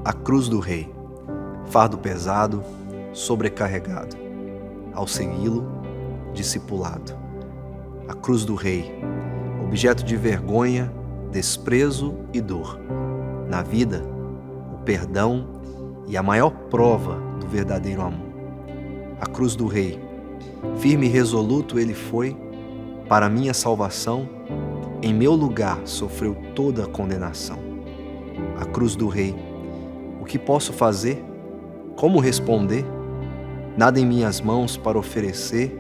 A cruz do Rei, fardo pesado, sobrecarregado, ao segui-lo, discipulado. A cruz do Rei, objeto de vergonha, desprezo e dor. Na vida, o perdão e a maior prova do verdadeiro amor. A cruz do Rei, firme e resoluto ele foi, para minha salvação, em meu lugar sofreu toda a condenação. A cruz do Rei, o que posso fazer? Como responder? Nada em minhas mãos para oferecer,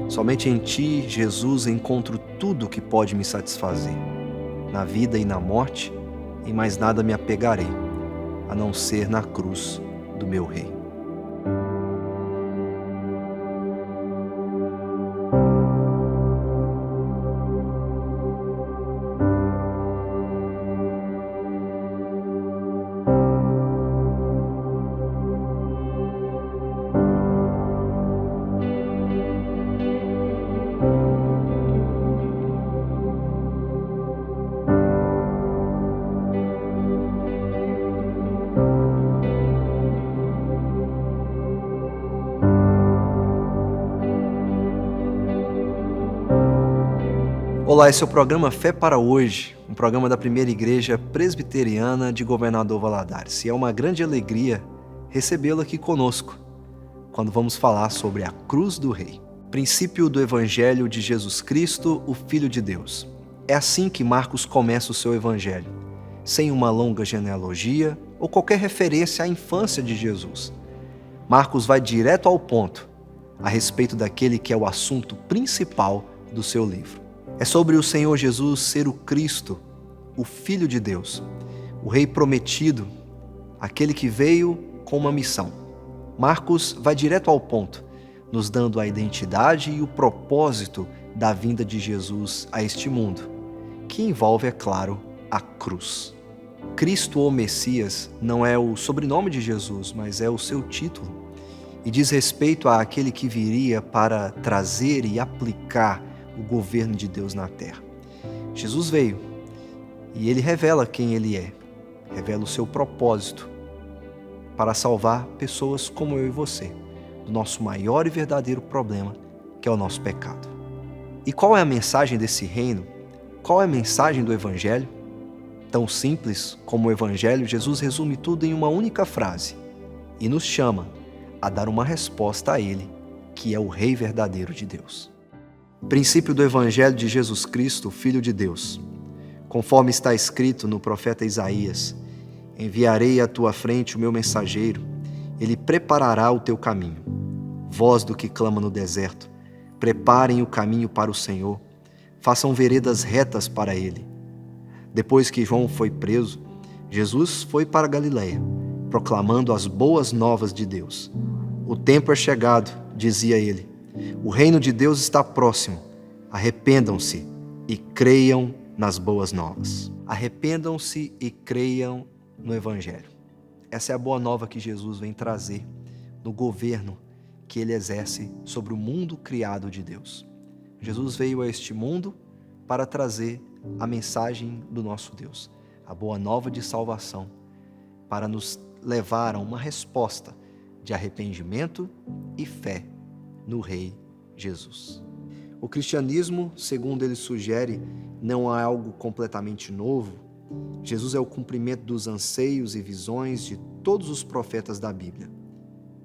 somente em Ti, Jesus, encontro tudo que pode me satisfazer. Na vida e na morte, em mais nada me apegarei, a não ser na cruz do meu Rei. Olá, esse é o programa Fé para Hoje, um programa da Primeira Igreja Presbiteriana de Governador Valadares. E é uma grande alegria recebê-lo aqui conosco, quando vamos falar sobre a cruz do Rei, princípio do Evangelho de Jesus Cristo, o Filho de Deus. É assim que Marcos começa o seu Evangelho, sem uma longa genealogia ou qualquer referência à infância de Jesus. Marcos vai direto ao ponto, a respeito daquele que é o assunto principal do seu livro. É sobre o Senhor Jesus ser o Cristo, o Filho de Deus, o Rei prometido, aquele que veio com uma missão. Marcos vai direto ao ponto, nos dando a identidade e o propósito da vinda de Jesus a este mundo, que envolve, é claro, a cruz. Cristo ou Messias não é o sobrenome de Jesus, mas é o seu título, e diz respeito àquele que viria para trazer e aplicar o governo de Deus na terra. Jesus veio e ele revela quem ele é, revela o seu propósito para salvar pessoas como eu e você, do nosso maior e verdadeiro problema, que é o nosso pecado. E qual é a mensagem desse reino? Qual é a mensagem do Evangelho? Tão simples como o Evangelho, Jesus resume tudo em uma única frase e nos chama a dar uma resposta a ele, que é o Rei verdadeiro de Deus. Princípio do Evangelho de Jesus Cristo, Filho de Deus. Conforme está escrito no profeta Isaías: enviarei à tua frente o meu mensageiro, ele preparará o teu caminho. Voz do que clama no deserto: preparem o caminho para o Senhor, façam veredas retas para ele. Depois que João foi preso, Jesus foi para Galiléia, proclamando as boas novas de Deus. O tempo é chegado, dizia ele. O reino de Deus está próximo. Arrependam-se e creiam nas boas novas. Arrependam-se e creiam no Evangelho. Essa é a boa nova que Jesus vem trazer no governo que ele exerce sobre o mundo criado de Deus. Jesus veio a este mundo para trazer a mensagem do nosso Deus, a boa nova de salvação, para nos levar a uma resposta de arrependimento e fé no Rei Jesus. O cristianismo, segundo ele sugere, não é algo completamente novo. Jesus é o cumprimento dos anseios e visões de todos os profetas da Bíblia.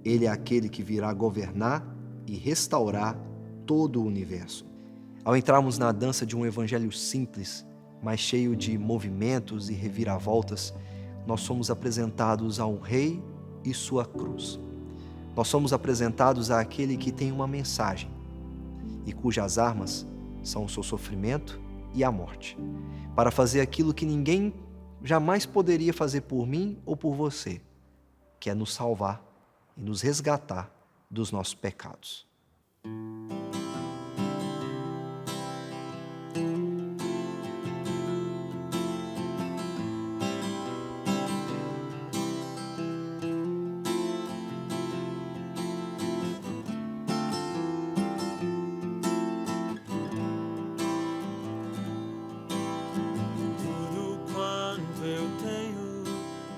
Ele é aquele que virá governar e restaurar todo o universo. Ao entrarmos na dança de um evangelho simples, mas cheio de movimentos e reviravoltas, nós somos apresentados ao Rei e sua cruz. Nós somos apresentados àquele que tem uma mensagem e cujas armas são o seu sofrimento e a morte, para fazer aquilo que ninguém jamais poderia fazer por mim ou por você, que é nos salvar e nos resgatar dos nossos pecados.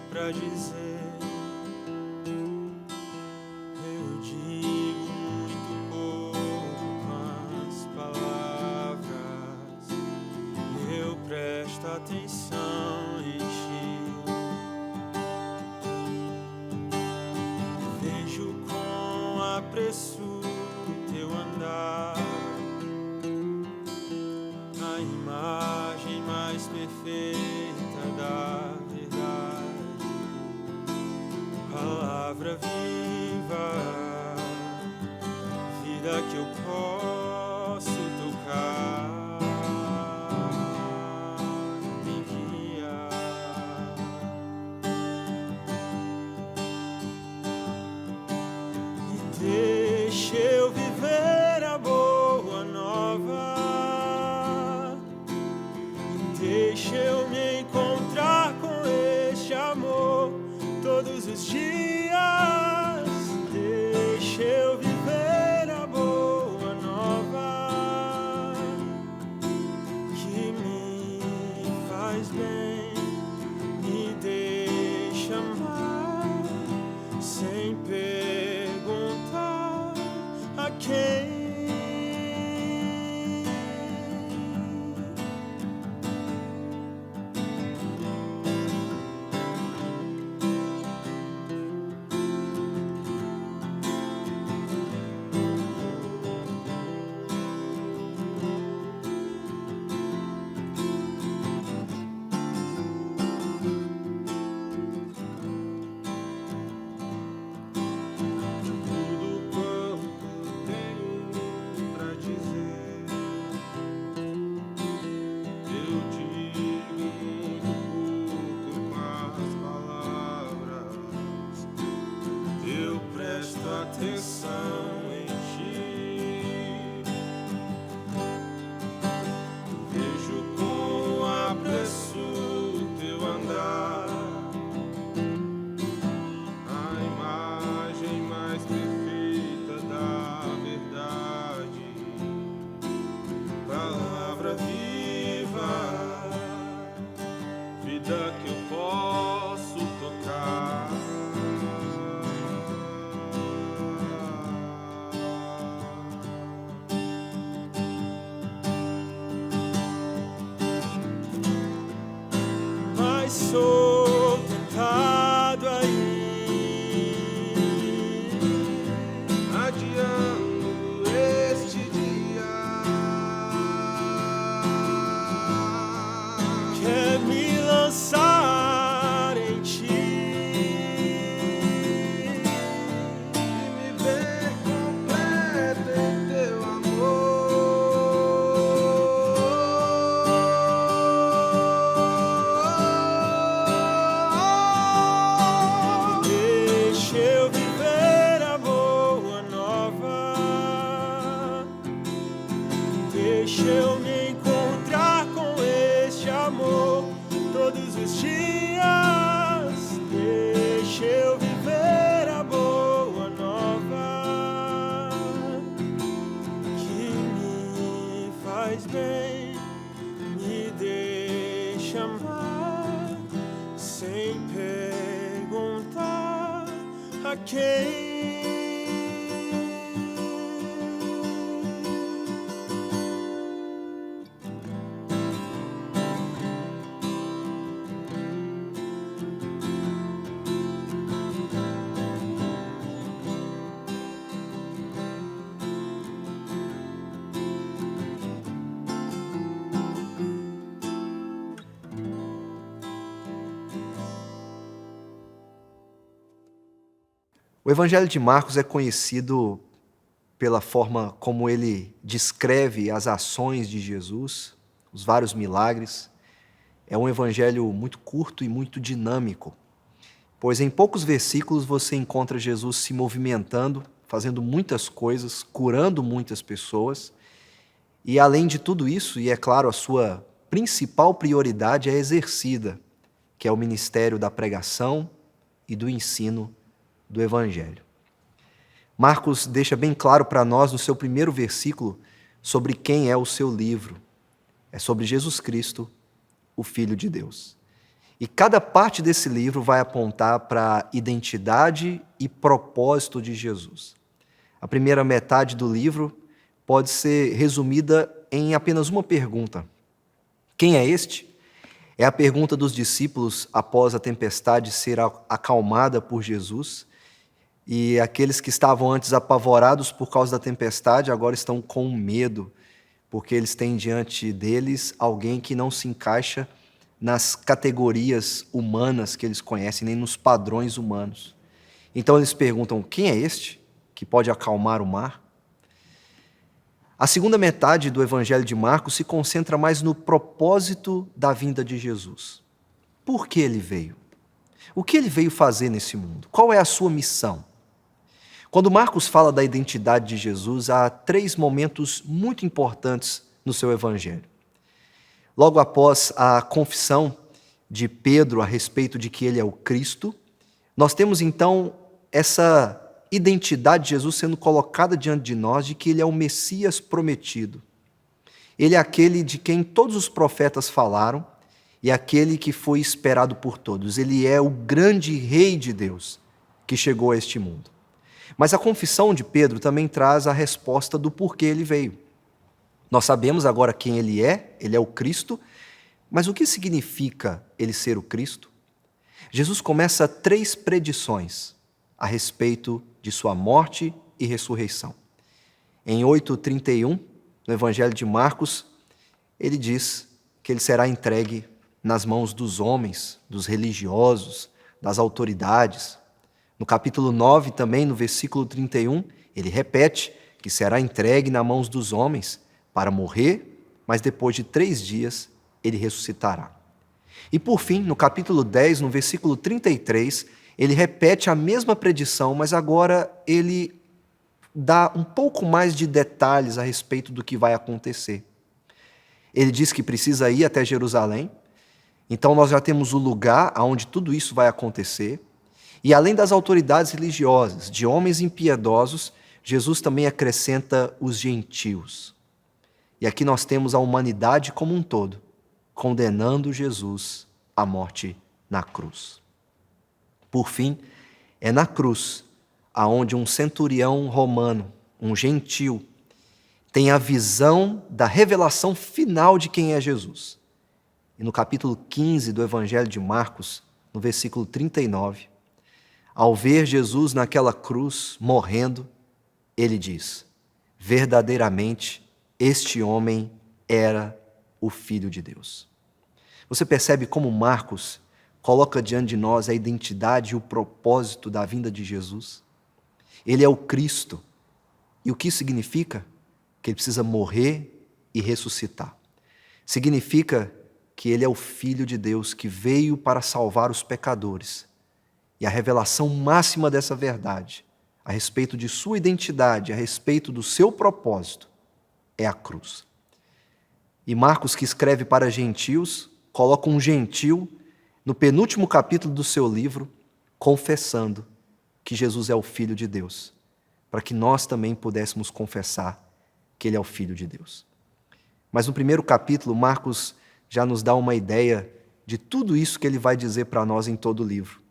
Pra dizer atenção em ti. Vejo com apreço teu andar, a imagem mais perfeita da verdade, palavra viva, vida que eu posso tocar, me guiar. E deixa eu viver a boa nova, e deixa eu me encontrar com este amor todos os dias. Deixa eu viver a boa nova que me faz bem, me deixa amar sem perguntar a quem. Atenção em ti, vejo com apreço teu andar, a imagem mais perfeita da verdade, palavra viva, vida que eu posso tocar. Sou tentado a ir adiando este dia, quer me lançar em ti e me ver completo em teu amor. Deixa eu me encontrar com este amor todos os dias. Deixa eu viver a boa nova que me faz bem, me deixa amar sem perguntar a quem. O Evangelho de Marcos é conhecido pela forma como ele descreve as ações de Jesus, os vários milagres. É um evangelho muito curto e muito dinâmico, pois em poucos versículos você encontra Jesus se movimentando, fazendo muitas coisas, curando muitas pessoas. E além de tudo isso, e é claro, a sua principal prioridade é exercida, que é o ministério da pregação e do ensino do Evangelho. Marcos deixa bem claro para nós no seu primeiro versículo sobre quem é o seu livro. É sobre Jesus Cristo, o Filho de Deus. E cada parte desse livro vai apontar para a identidade e propósito de Jesus. A primeira metade do livro pode ser resumida em apenas uma pergunta: quem é este? É a pergunta dos discípulos após a tempestade ser acalmada por Jesus. E aqueles que estavam antes apavorados por causa da tempestade agora estão com medo, porque eles têm diante deles alguém que não se encaixa nas categorias humanas que eles conhecem, nem nos padrões humanos. Então eles perguntam: quem é este que pode acalmar o mar? A segunda metade do Evangelho de Marcos se concentra mais no propósito da vinda de Jesus. Por que ele veio? O que ele veio fazer nesse mundo? Qual é a sua missão? Quando Marcos fala da identidade de Jesus, há 3 momentos muito importantes no seu Evangelho. Logo após a confissão de Pedro a respeito de que ele é o Cristo, nós temos então essa identidade de Jesus sendo colocada diante de nós, de que ele é o Messias prometido. Ele é aquele de quem todos os profetas falaram e aquele que foi esperado por todos. Ele é o grande Rei de Deus que chegou a este mundo. Mas a confissão de Pedro também traz a resposta do porquê ele veio. Nós sabemos agora quem ele é o Cristo, mas o que significa ele ser o Cristo? Jesus começa 3 predições a respeito de sua morte e ressurreição. Em 8:31, no Evangelho de Marcos, ele diz que ele será entregue nas mãos dos homens, dos religiosos, das autoridades. No capítulo 9, também, no versículo 31, ele repete que será entregue nas mãos dos homens para morrer, mas depois de 3 dias ele ressuscitará. E por fim, no capítulo 10, no versículo 33, ele repete a mesma predição, mas agora ele dá um pouco mais de detalhes a respeito do que vai acontecer. Ele diz que precisa ir até Jerusalém, então nós já temos o lugar onde tudo isso vai acontecer. E além das autoridades religiosas, de homens impiedosos, Jesus também acrescenta os gentios. E aqui nós temos a humanidade como um todo, condenando Jesus à morte na cruz. Por fim, é na cruz aonde um centurião romano, um gentil, tem a visão da revelação final de quem é Jesus. E no capítulo 15 do Evangelho de Marcos, no versículo 39, ao ver Jesus naquela cruz, morrendo, ele diz: verdadeiramente, este homem era o Filho de Deus. Você percebe como Marcos coloca diante de nós a identidade e o propósito da vinda de Jesus? Ele é o Cristo. E o que isso significa? Que ele precisa morrer e ressuscitar. Significa que ele é o Filho de Deus que veio para salvar os pecadores. E a revelação máxima dessa verdade, a respeito de sua identidade, a respeito do seu propósito, é a cruz. E Marcos, que escreve para gentios, coloca um gentil no penúltimo capítulo do seu livro, confessando que Jesus é o Filho de Deus, para que nós também pudéssemos confessar que ele é o Filho de Deus. Mas no primeiro capítulo, Marcos já nos dá uma ideia de tudo isso que ele vai dizer para nós em todo o livro.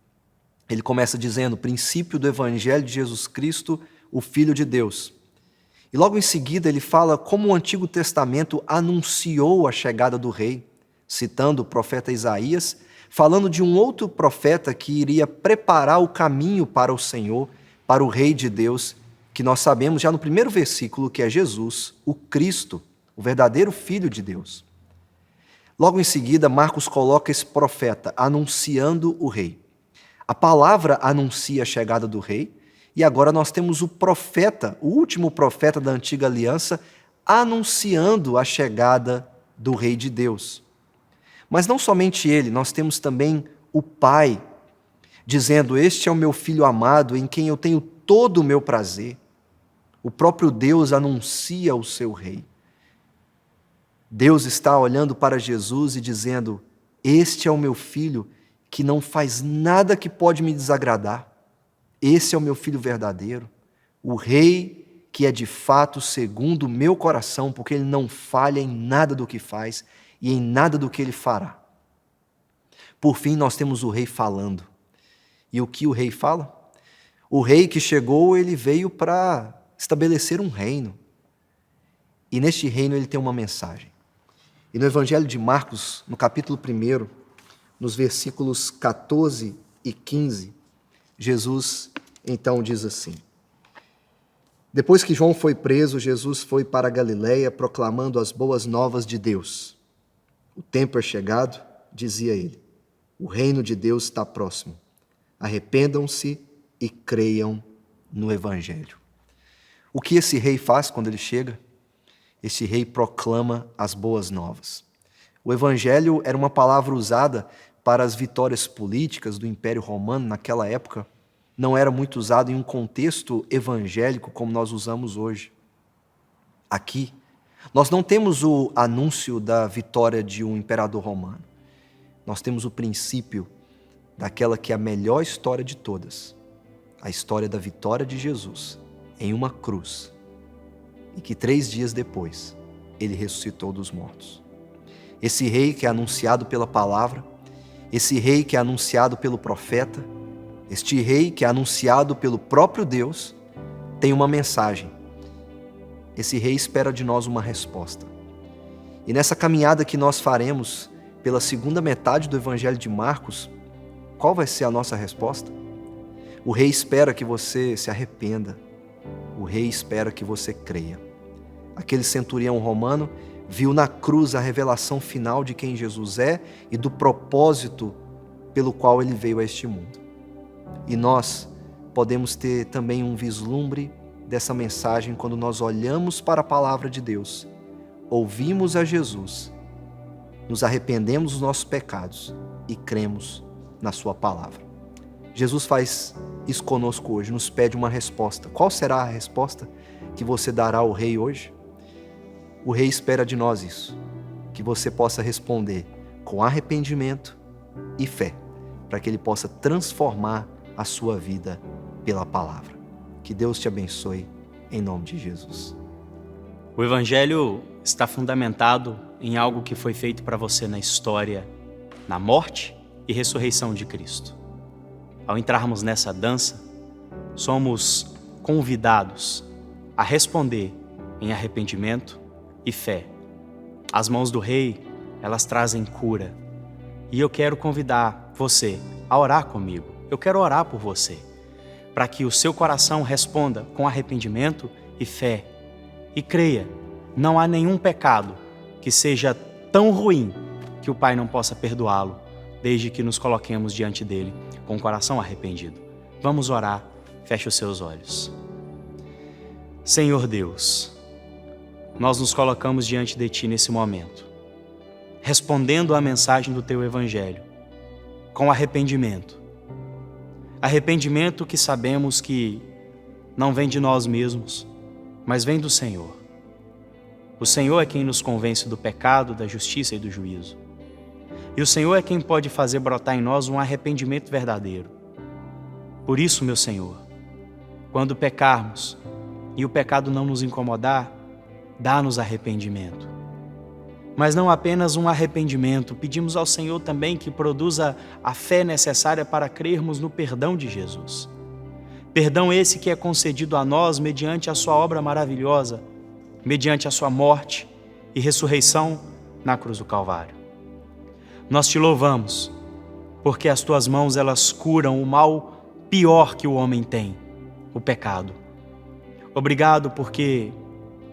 Ele começa dizendo: princípio do Evangelho de Jesus Cristo, o Filho de Deus. E logo em seguida ele fala como o Antigo Testamento anunciou a chegada do rei, citando o profeta Isaías, falando de um outro profeta que iria preparar o caminho para o Senhor, para o Rei de Deus, que nós sabemos já no primeiro versículo que é Jesus, o Cristo, o verdadeiro Filho de Deus. Logo em seguida, Marcos coloca esse profeta anunciando o rei. A palavra anuncia a chegada do rei, e agora nós temos o profeta, o último profeta da antiga aliança, anunciando a chegada do Rei de Deus. Mas não somente ele, nós temos também o Pai, dizendo: este é o meu Filho amado, em quem eu tenho todo o meu prazer. O próprio Deus anuncia o seu Rei. Deus está olhando para Jesus e dizendo: este é o meu Filho, que não faz nada que pode me desagradar. Esse é o meu Filho verdadeiro, o Rei que é de fato segundo o meu coração, porque ele não falha em nada do que faz e em nada do que ele fará. Por fim, nós temos o Rei falando. E o que o Rei fala? O Rei que chegou, ele veio para estabelecer um reino. E neste reino ele tem uma mensagem. E no Evangelho de Marcos, no capítulo 1, nos versículos 14 e 15, Jesus então diz assim: Depois que João foi preso, Jesus foi para a Galiléia proclamando as boas novas de Deus. O tempo é chegado, dizia ele. O reino de Deus está próximo. Arrependam-se e creiam no Evangelho. O que esse rei faz quando ele chega? Esse rei proclama as boas novas. O Evangelho era uma palavra usada para as vitórias políticas do Império Romano naquela época. Não era muito usado em um contexto evangélico como nós usamos hoje. Aqui, nós não temos o anúncio da vitória de um imperador romano. Nós temos o princípio daquela que é a melhor história de todas, a história da vitória de Jesus em uma cruz, e que 3 dias depois ele ressuscitou dos mortos. Esse rei que é anunciado pela palavra, esse rei que é anunciado pelo profeta, este rei que é anunciado pelo próprio Deus, tem uma mensagem. Esse rei espera de nós uma resposta. E nessa caminhada que nós faremos pela segunda metade do Evangelho de Marcos, qual vai ser a nossa resposta? O rei espera que você se arrependa. O rei espera que você creia. Aquele centurião romano viu na cruz a revelação final de quem Jesus é e do propósito pelo qual ele veio a este mundo. E nós podemos ter também um vislumbre dessa mensagem quando nós olhamos para a palavra de Deus, ouvimos a Jesus, nos arrependemos dos nossos pecados e cremos na sua palavra. Jesus faz isso conosco hoje, nos pede uma resposta. Qual será a resposta que você dará ao rei hoje? O rei espera de nós isso, que você possa responder com arrependimento e fé, para que ele possa transformar a sua vida pela palavra. Que Deus te abençoe, em nome de Jesus. O Evangelho está fundamentado em algo que foi feito para você na história, na morte e ressurreição de Cristo. Ao entrarmos nessa dança, somos convidados a responder em arrependimento e fé. As mãos do Rei, elas trazem cura. E eu quero convidar você a orar comigo. Eu quero orar por você, para que o seu coração responda com arrependimento e fé. E creia, não há nenhum pecado que seja tão ruim que o Pai não possa perdoá-lo, desde que nos coloquemos diante dele com o coração arrependido. Vamos orar, feche os seus olhos. Senhor Deus, nós nos colocamos diante de Ti nesse momento, respondendo à mensagem do Teu Evangelho, com arrependimento. Arrependimento que sabemos que não vem de nós mesmos, mas vem do Senhor. O Senhor é quem nos convence do pecado, da justiça e do juízo. E o Senhor é quem pode fazer brotar em nós um arrependimento verdadeiro. Por isso, meu Senhor, quando pecarmos e o pecado não nos incomodar, dá-nos arrependimento. Mas não apenas um arrependimento, pedimos ao Senhor também que produza a fé necessária para crermos no perdão de Jesus. Perdão esse que é concedido a nós mediante a sua obra maravilhosa, mediante a sua morte e ressurreição na cruz do Calvário. Nós te louvamos, porque as tuas mãos elas curam o mal pior que o homem tem, o pecado. Obrigado porque,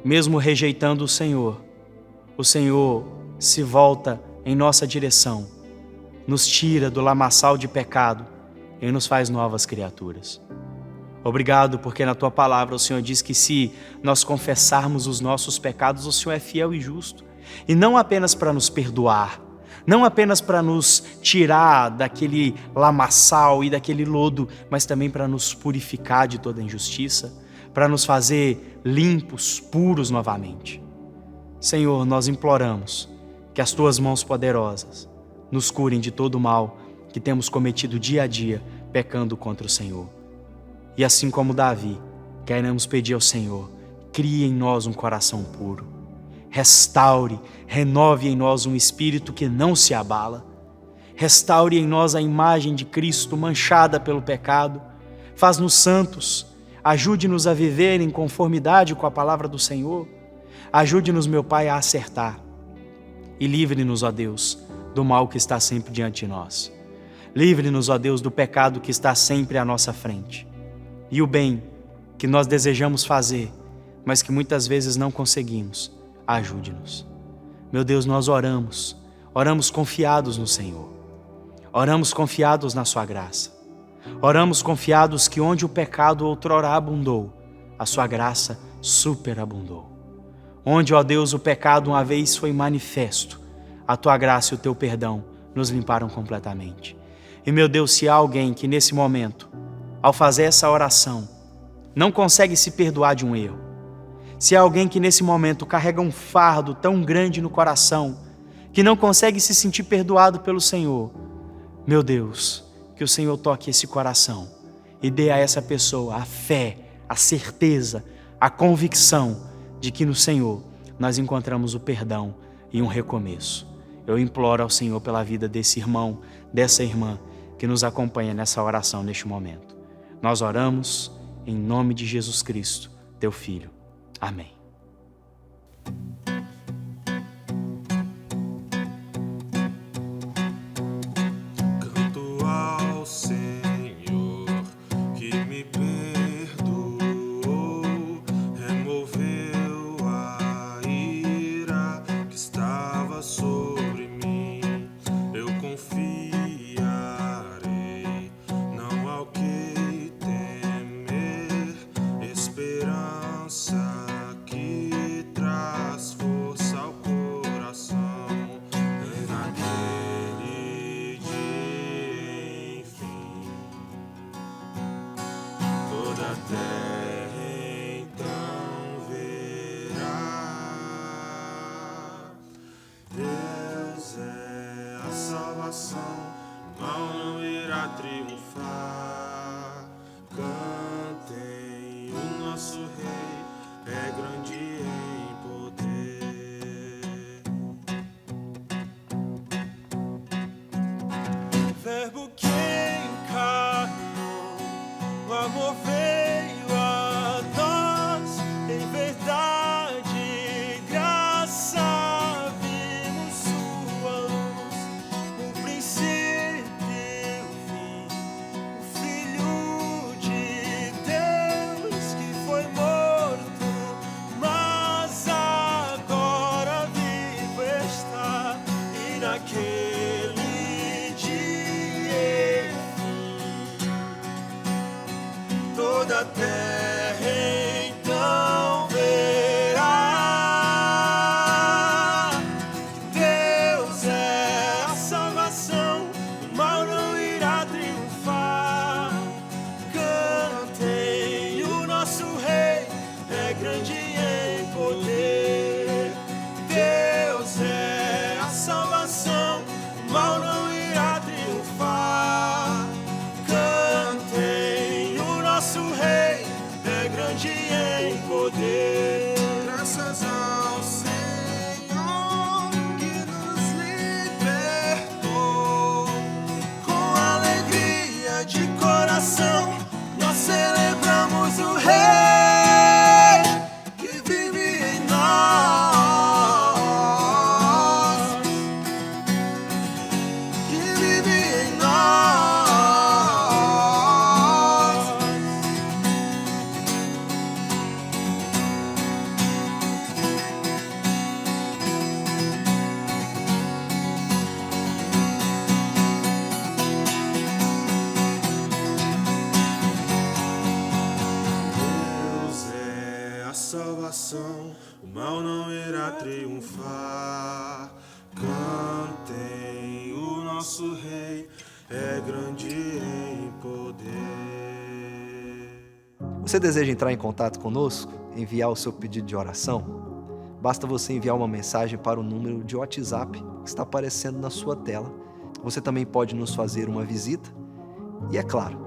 mesmo rejeitando o Senhor se volta em nossa direção, nos tira do lamaçal de pecado e nos faz novas criaturas. Obrigado porque na Tua palavra o Senhor diz que se nós confessarmos os nossos pecados, o Senhor é fiel e justo. E não apenas para nos perdoar, não apenas para nos tirar daquele lamaçal e daquele lodo, mas também para nos purificar de toda injustiça, para nos fazer limpos, puros novamente. Senhor, nós imploramos que as Tuas mãos poderosas nos curem de todo o mal que temos cometido dia a dia, pecando contra o Senhor. E assim como Davi, queremos pedir ao Senhor, crie em nós um coração puro. Restaure, renove em nós um espírito que não se abala. Restaure em nós a imagem de Cristo manchada pelo pecado. Faz-nos santos, ajude-nos a viver em conformidade com a palavra do Senhor. Ajude-nos, meu Pai, a acertar e livre-nos, ó Deus, do mal que está sempre diante de nós. Livre-nos, ó Deus, do pecado que está sempre à nossa frente. E o bem que nós desejamos fazer, mas que muitas vezes não conseguimos, ajude-nos. Meu Deus, nós oramos confiados no Senhor. Oramos confiados na sua graça. Oramos confiados que onde o pecado outrora abundou, a sua graça superabundou. Onde, ó Deus, o pecado uma vez foi manifesto, a tua graça e o teu perdão nos limparam completamente. E, meu Deus, se há alguém que nesse momento, ao fazer essa oração, não consegue se perdoar de um erro, se há alguém que nesse momento carrega um fardo tão grande no coração, que não consegue se sentir perdoado pelo Senhor, meu Deus, que o Senhor toque esse coração e dê a essa pessoa a fé, a certeza, a convicção de que no Senhor nós encontramos o perdão e um recomeço. Eu imploro ao Senhor pela vida desse irmão, dessa irmã que nos acompanha nessa oração neste momento. Nós oramos em nome de Jesus Cristo, teu Filho. Amém. Canto ao Senhor que me perdoou, removeu a ira que estava sobre mim. Eu confiarei, não há o que temer, esperança que traz força ao coração. É naquele dia, enfim, toda a terra então verá. Deus é a salvação, o mal não irá triunfar. Cantem, o nosso Rei é grande em poder. Verbo que encarnou, o amor veio a nós, em verdade e graça vimos sua luz, o princípio e o fim, o Filho de Deus que foi morto, mas agora vivo está, e naquele dia, enfim, toda a terra então verá que Deus é a salvação, o mal não irá triunfar. Cantem, o nosso Rei é grande em poder. Deus é a salvação, o mal não irá triunfar. Cantem, o nosso Rei é grande em poder. Graças ao Senhor que nos libertou, com alegria de coração nós celebramos o Rei que vive em nós, que vive em nós. Deus é a salvação, o mal não irá triunfar. Cantem, o nosso Rei é grande em poder. Você deseja entrar em contato conosco? Enviar o seu pedido de oração? Basta você enviar uma mensagem para o número de WhatsApp que está aparecendo na sua tela. Você também pode nos fazer uma visita e, é claro,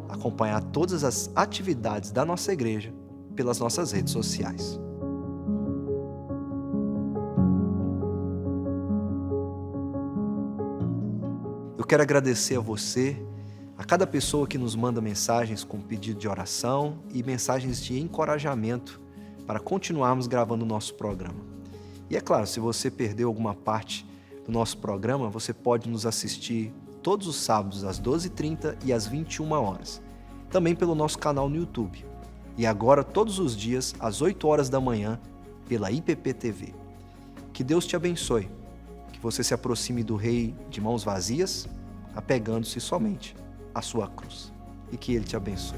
acompanhar todas as atividades da nossa igreja pelas nossas redes sociais. Eu quero agradecer a você, a cada pessoa que nos manda mensagens com pedido de oração e mensagens de encorajamento para continuarmos gravando o nosso programa. E é claro, se você perdeu alguma parte do nosso programa, você pode nos assistir todos os sábados às 12h30 e às 21h, também pelo nosso canal no YouTube. E agora todos os dias às 8h da manhã pela IPP TV. Que Deus te abençoe, que você se aproxime do Rei de mãos vazias, apegando-se somente à sua cruz. E que Ele te abençoe.